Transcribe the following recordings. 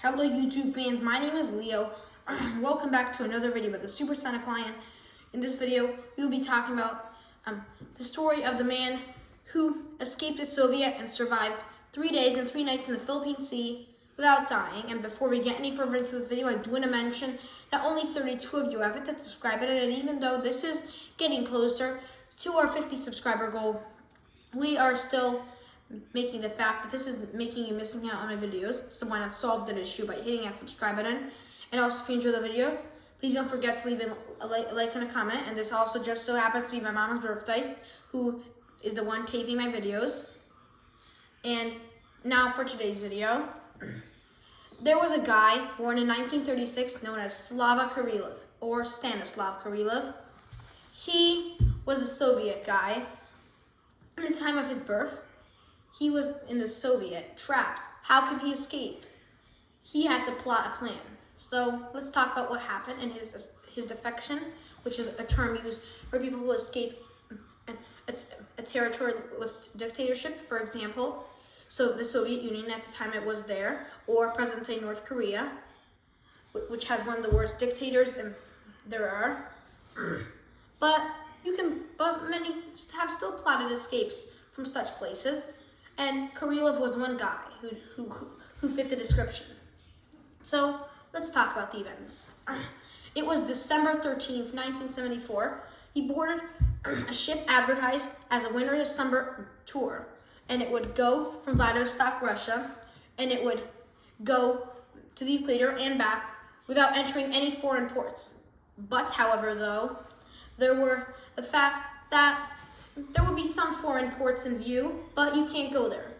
Hello YouTube fans, my name is Leo. Welcome back to another video about the Supersonic Lion. In this video, we will be talking about the story of the man who escaped the Soviet and survived 3 days and 3 nights in the Philippine Sea without dying. And before we get any further into this video, I do want to mention that only 32 of you have hit that subscribe button, and even though this is getting closer to our 50 subscriber goal, we are still making the fact that this is making you missing out on my videos, so why not solve that issue by hitting that subscribe button. And also, if you enjoy the video, please don't forget to leave a like and a comment. And this also just so happens to be my mom's birthday, who is the one taping my videos. And now for today's video. There was a guy born in 1936 known as Slava Kurilov, or Stanislav Kurilov. He was a Soviet guy. At the time of his birth, he was in the Soviet, trapped. How can he escape? He had to plot a plan. So let's talk about what happened in his defection, which is a term used for people who escape a territory with dictatorship, for example. So the Soviet Union at the time it was there, or present-day North Korea, which has one of the worst dictators there are. But many have still plotted escapes from such places. And Kurilov was one guy who fit the description. So let's talk about the events. It was December 13th, 1974. He boarded a ship advertised as a winter to summer tour, and it would go from Vladivostok, Russia, and it would go to the equator and back without entering any foreign ports. But, however, though, there were the fact that there would be some foreign ports in view, but you can't go there.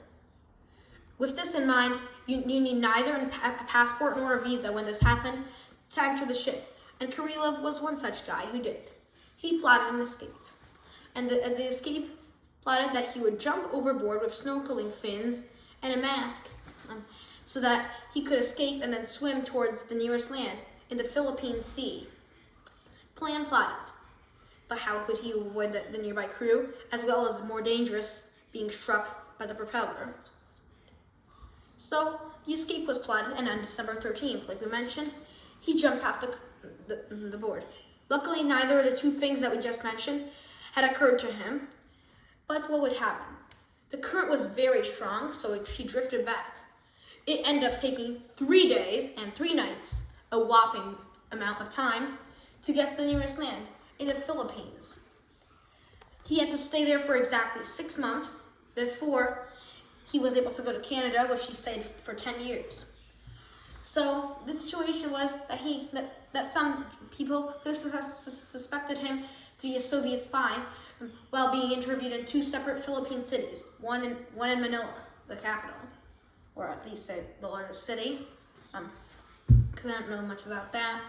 With this in mind, you need neither a passport nor a visa when this happened to enter the ship. And Kurilov was one such guy who did. He plotted an escape. And the escape plotted that he would jump overboard with snorkeling fins and a mask so that he could escape and then swim towards the nearest land in the Philippine Sea. Plan plotted. But how could he avoid the nearby crew, as well as more dangerous, being struck by the propeller? So the escape was plotted, and on December 13th, like we mentioned, he jumped off the board. Luckily, neither of the two things that we just mentioned had occurred to him. But what would happen? The current was very strong, so he drifted back. It ended up taking 3 days and 3 nights, a whopping amount of time, to get to the nearest land in the Philippines. He had to stay there for exactly 6 months before he was able to go to Canada, which he stayed for 10 years. So the situation was that some people could have suspected him to be a Soviet spy while being interviewed in 2 separate Philippine cities, one in Manila, the capital, or at least the largest city, because I don't know much about that.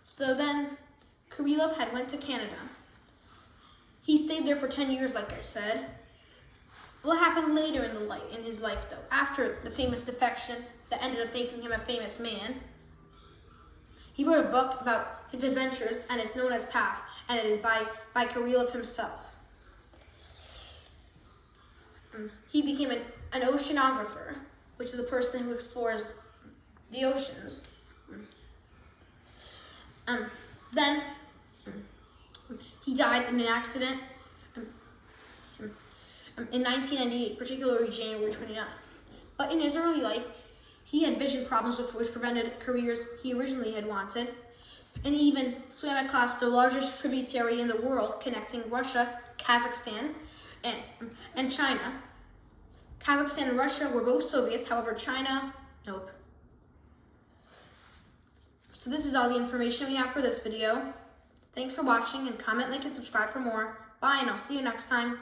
So then Kurilov had went to Canada. He stayed there for 10 years, like I said. What happened later in his life, though, after the famous defection that ended up making him a famous man? He wrote a book about his adventures, and it's known as Path, and it is by Kurilov himself. He became an oceanographer, which is a person who explores the oceans. Then he died in an accident in 1998, particularly January 29th. But in his early life, he had vision problems which prevented careers he originally had wanted, and he even swam across the largest tributary in the world, connecting Russia, Kazakhstan, and China. Kazakhstan and Russia were both Soviets, however, China, nope. So this is all the information we have for this video. Thanks for watching, and comment, like, and subscribe for more. Bye, and I'll see you next time.